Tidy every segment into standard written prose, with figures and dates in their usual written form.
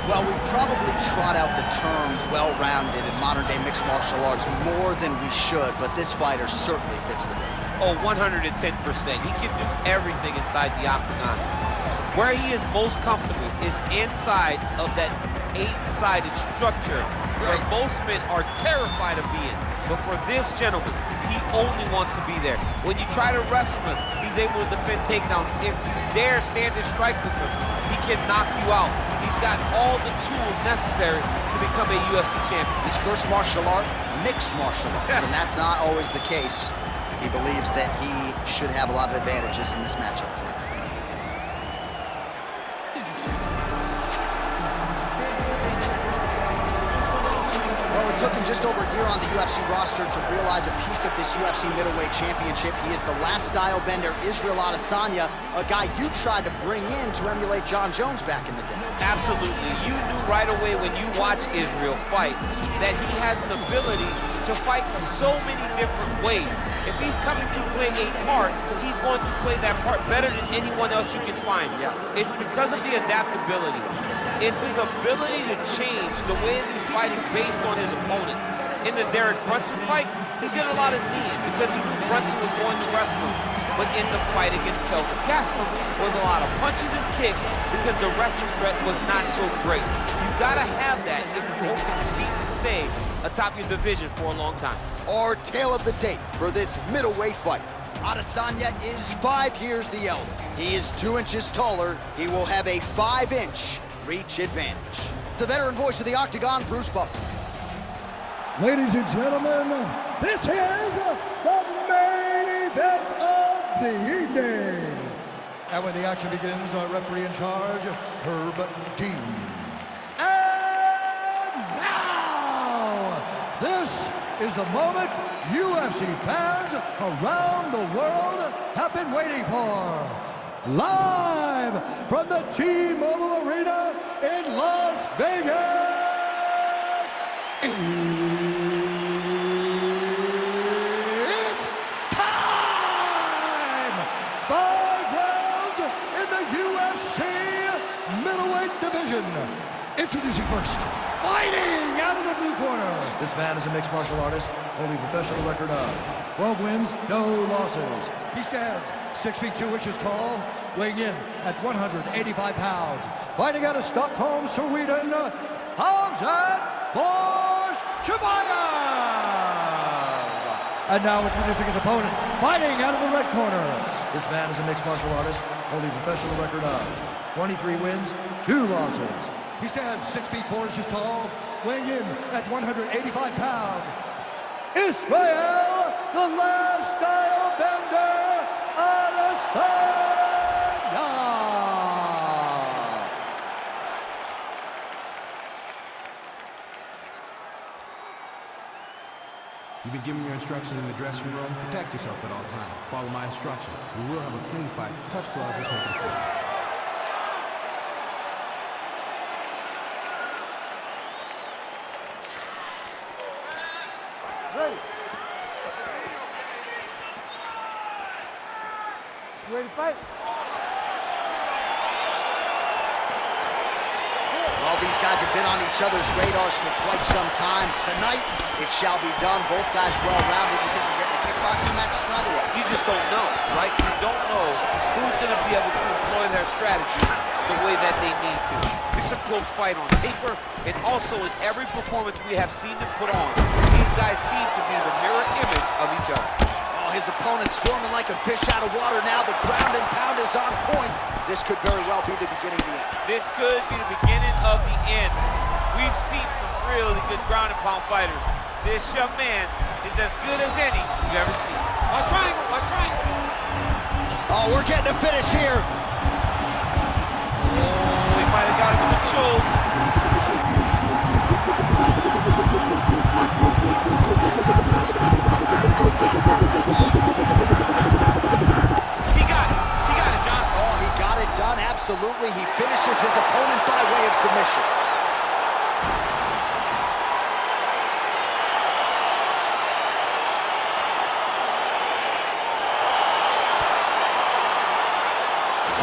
Well, we probably trot out the term well-rounded in modern-day mixed martial arts more than we should, but this fighter certainly fits the bill. Oh, 110%. He can do everything inside the octagon. Where he is most comfortable is inside of that 8-sided structure where most men are terrified of being. But for this gentleman, he only wants to be there. When you try to wrestle him, he's able to defend takedown. If you dare stand and strike with him, he can knock you out. He's got all the tools necessary to become a UFC champion. His first martial art, mixed martial arts, and that's not always the case. He believes that he should have a lot of advantages in this matchup tonight. Well, it took him just over a year on the UFC roster to realize a piece of this UFC middleweight championship. He is the last style bender, Israel Adesanya, a guy you tried to bring in to emulate John Jones back in the day. Absolutely. You knew right away when you watch Israel fight that he has an ability to fight so many different ways. If he's coming to play a part, he's going to play that part better than anyone else you can find. Yeah. It's because of the adaptability. It's his ability to change the way that he's fighting based on his opponent. In the Derek Brunson fight, he did a lot of knees because he knew Brunson was going to wrestle him. But in the fight against Kelvin Gastelum was a lot of punches and kicks because the wrestling threat was not so great. You gotta have that if you hope to compete and stay atop your division for a long time. Our tale of the tape for this middleweight fight. Adesanya is 5 years the elder. He is 2 inches taller. He will have a 5-inch reach advantage. The veteran voice of the Octagon, Bruce Buffer. Ladies and gentlemen, this is the main event of the evening. And when the action begins, our referee in charge, Herb Dean. And now, this is the moment UFC fans around the world have been waiting for. Live from the T-Mobile Arena in Las Vegas. It's time! 5 rounds in the UFC middleweight division. Introducing first, fighting out of the blue corner. This man is a mixed martial artist, holding a professional record of 12 wins, no losses. He stands 6 feet 2 inches tall, weighing in at 185 pounds. Fighting out of Stockholm, Sweden, Khamzat Chimaev. And now introducing his opponent, fighting out of the red corner. This man is a mixed martial artist, holding a professional record of 23 wins, 2 losses. He stands 6 feet 4 inches tall, weighing in at 185 pounds. Israel, the last style bender, Adesanya. You've been given your instructions in the dressing room. Protect yourself at all times. Follow my instructions. We will have a clean fight. Touch gloves, let's make it official. Ready. You ready to fight? Well, these guys have been on each other's radars for quite some time. Tonight, it shall be done. Both guys well-rounded. You think we're getting a kickboxing match tonight or what? You just don't know, right? You don't know who's going to be able to employ their strategy the way that they need to. This is a close fight on paper, and also in every performance we have seen them put on, these guys seem to be the mirror image of each other. Oh, his opponent's swarming like a fish out of water now. The ground and pound is on point. This could very well be the beginning of the end. This could be the beginning of the end. We've seen some really good ground and pound fighters. This young man is as good as any you've ever seen. Watch triangle, watch triangle. Oh, we're getting a finish here. Oh, he might have got him with a choke. He got it, John. Oh, he got it done, absolutely. He finishes his opponent by way of submission.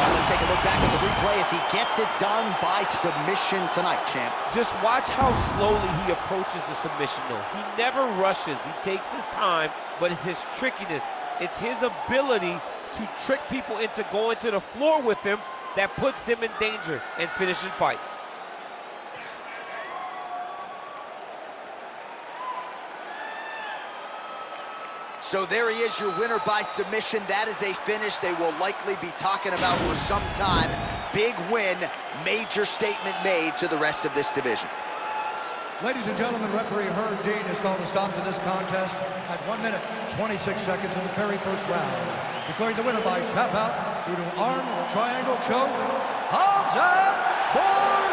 Let's take a look back at the replay as he he gets it done by submission tonight, champ. Just watch how slowly he approaches the submission, though. He never rushes. He takes his time, but it's his trickiness. It's his ability to trick people into going to the floor with him that puts them in danger and finishing fights. So there he is, your winner by submission. That is a finish they will likely be talking about for some time. Big win, major statement made to the rest of this division. Ladies and gentlemen, referee Herb Dean has called a stop to this contest at 1 minute, 26 seconds in the very first round. Declaring the winner by tap out due to arm triangle choke, Khamzat.